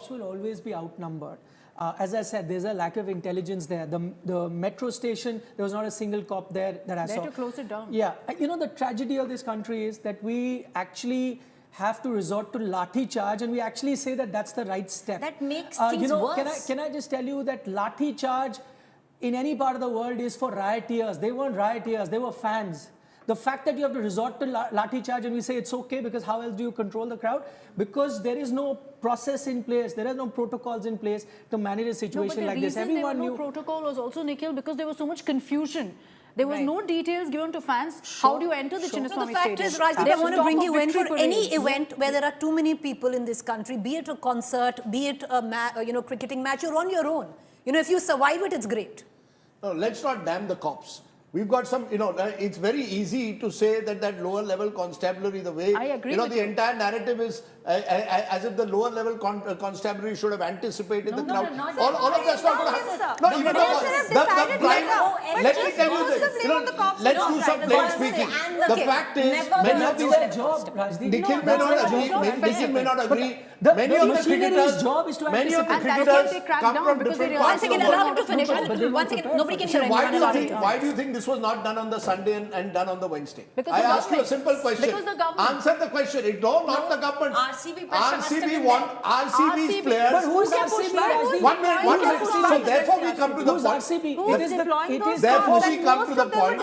cops will always be outnumbered. As I said, there's a lack of intelligence there. The metro station, there was not a single cop there that I saw. They had to close it down. Yeah. You know, the tragedy of this country is that we actually have to resort to lathi charge, and we actually say that that's the right step. That makes things worse. Can I just tell you that lathi charge in any part of the world is for rioters. They weren't rioters, they were fans. The fact that you have to resort to lathi charge and we say it's okay because how else do you control the crowd? Because there is no process in place, there are no protocols in place to manage a situation like this. Everyone knew. The protocol was also, Nikhil, because there was so much confusion. There was no details given to fans. How do you enter the Chinnaswamy Stadium? The fact is, Raj, they want to bring you in for any event where there are too many people in this country, be it a concert, be it a cricketing match, you're on your own. You know, if you survive it, it's great. No, let's not damn the cops. We've got some, it's very easy to say that lower level constabulary, the way, I agree the entire narrative is as if the lower level constabulary should have anticipated the crowd. All of that's not going to happen. No, even let me tell you this. Let's do some plain speaking. The fact is, many of these, Nikhil may not agree. Many of the cricketers come from different parts of the world. Allow him to finish. One second, nobody can hear anyone. Why do you think this was not done on the Sunday and done on the Wednesday? Because I asked you a simple question. Because the government. Answer the question. No, not the government. RCB want RCB's players. But who's RCB? One minute. So therefore we come to the point. Therefore we come to the point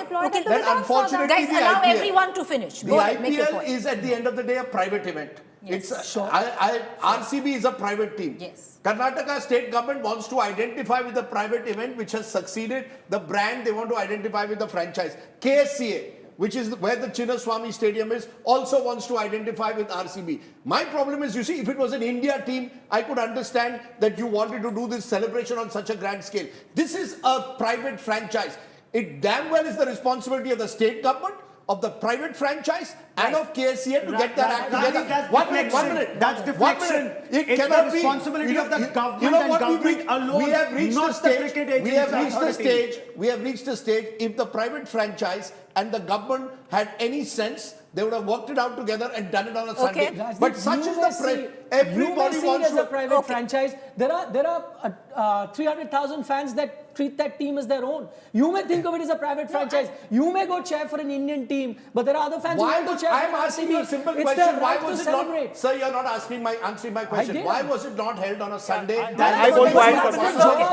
that unfortunately guys, allow everyone to finish. The IPL is at the end of the day a private event. Yes. RCB is a private team. Yes. Karnataka state government wants to identify with the private event which has succeeded. The brand they want to identify with the franchise. KSCA, which is where the Chinnaswamy Stadium is, also wants to identify with RCB. My problem is, you see, if it was an India team, I could understand that you wanted to do this celebration on such a grand scale. This is a private franchise. It damn well is the responsibility of the state government, of the private franchise, and of KSCA to get that act together. One minute. That's deflection. It it's cannot the responsibility of the government. You know what, and government alone, we have reached not the stage. The cricket We have reached the authority. stage. We have reached the stage. If the private franchise and the government had any sense, they would have worked it out together and done it on a Sunday. But such is the everybody wants to. As a private franchise. There are 300,000 fans that treat that team as their own. You may think of it as a private franchise. You may go cheer for an Indian team, but there are other fans who want to cheer for I'm asking you a simple question. Why was it not? Sir, you're not answering my question. Why was it not held on a Sunday? I want to answer.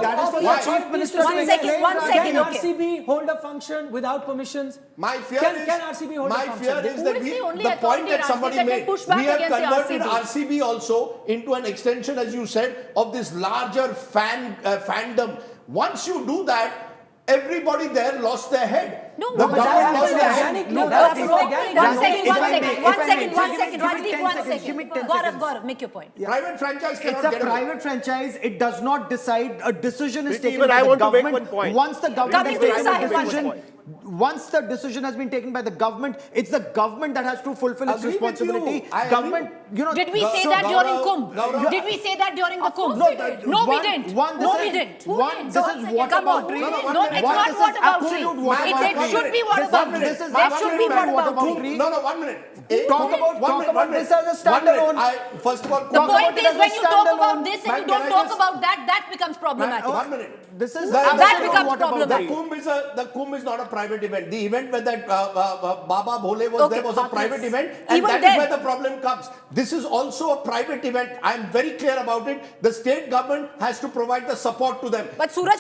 That is for the Chief Minister. One second. Can RCB hold a function without permissions? My fear can RCB hold a function? My fear is that the point that somebody made, we have converted RCB also into an extension, as you said, of this larger fandom. Once you do that, everybody there lost their head. No, the government lost their head. Gaurav, make your point. Private franchise cannot get a private franchise. It does not decide. A decision is taken by the government. Once the government has taken a decision, once the decision has been taken by the government, it's the government that has to fulfill its responsibility. Government, Did we say that during Kumbh? Did we say that during the Kumbh? No, we didn't. No, we didn't. This is water boundary. No, it's not water boundary. It should be water boundary. There should be water boundary. No, 1 minute. Talk about this as a standalone. First of all, the point is when you talk about this and you don't talk about that becomes problematic. 1 minute. That becomes problematic. The Kumbh is not a private event. The event where that Baba Bhole was there was a private event, and that is where the problem comes. This is also a private event. I am very clear about it. The state government has to provide the support to them. But Suraj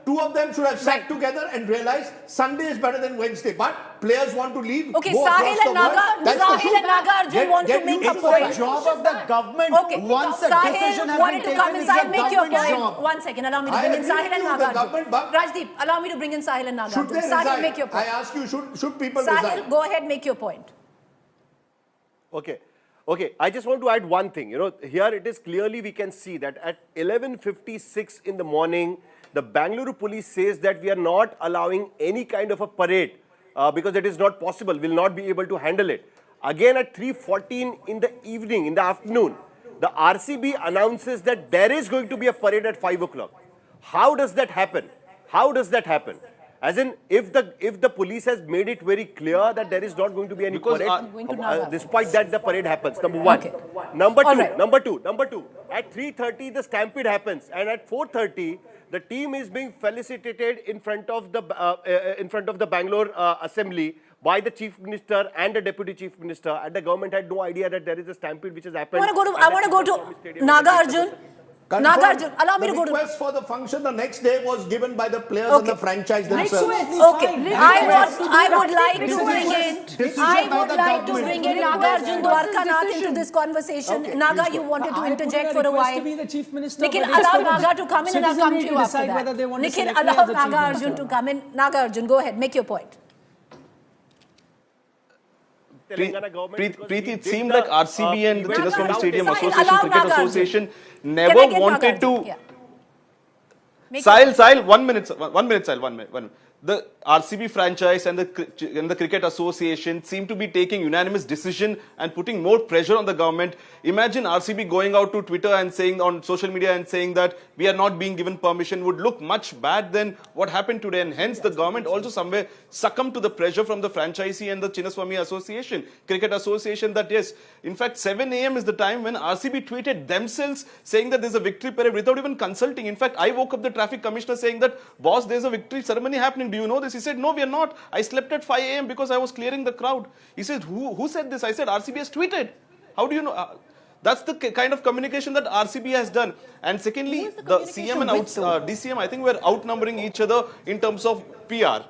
Two of them should have sat together and realized Sunday is better than Wednesday. But players want to leave. Okay, Sahil and Nagarjun want to make a point. It's the job of the government. Okay, once a decision has been taken, it's the government's job. 1 second, allow me to bring in Sahil and Nagarjun. Rajdeep, allow me to bring in Sahil and Nagarjun. Should they resign? Sahil, make your point. I ask you, should people resign? Sahil, go ahead, make your point. Okay, I just want to add one thing. Here it is clearly we can see that at 11:56 in the morning, the Bengaluru police says that we are not allowing any kind of a parade because it is not possible, will not be able to handle it. Again at 3:14 in the evening, in the afternoon, the RCB announces that there is going to be a parade at 5 o'clock. How does that happen? How does that happen? As in, if the police has made it very clear that there is not going to be any Because parade, despite that the parade happens. Number one. Okay. Number All two. right. Number two. At 3:30 the stampede happens, and at 4:30 the team is being felicitated in front of the Bangalore assembly by the chief minister and the deputy chief minister. And the government had no idea that there is a stampede which has happened. I want to go to Nagarjun. Nagarjun, allow me to go to. The request for the function the next day was given by the players and the franchise themselves. Okay, I would like to bring in Nagarjun Dwarkanath into this conversation. Okay, Naga, you wanted to interject for a while. To be the chief minister, Nikhil, but it's allow for the Naga to come in and I'll come to citizenry you to after decide whether they that. want to Nikhil, select me allow as the chief Nagarjun minister. to come in. Nagarjun, go ahead, make your point. Preeti, it seemed like RCB and the Chinnaswamy Stadium Sahil, Association, allow Cricket Nagarjun. Association Can I never get wanted Nagarjun? to. Yeah. Sahil, 1 minute, Sahil, 1 minute. The RCB franchise and the Cricket Association seem to be taking unanimous decision and putting more pressure on the government. Imagine RCB going out to Twitter and saying on social media and saying that we are not being given permission would look much bad than what happened today, and hence the government also somewhere succumbed to the pressure from the franchisee and the Chinnaswamy Association, Cricket Association, that yes, in fact 7 a.m. is the time when RCB tweeted themselves saying that there's a victory parade without even consulting. In fact, I woke up the traffic commissioner saying that, boss, there's a victory ceremony happening. Do you know this? He said, no, we are not. I slept at 5 a.m. because I was clearing the crowd. He said, who said this? I said, RCB has tweeted. How do you know? That's the kind of communication that RCB has done. And secondly, the CM and DCM, I think we're outnumbering each other in terms of PR.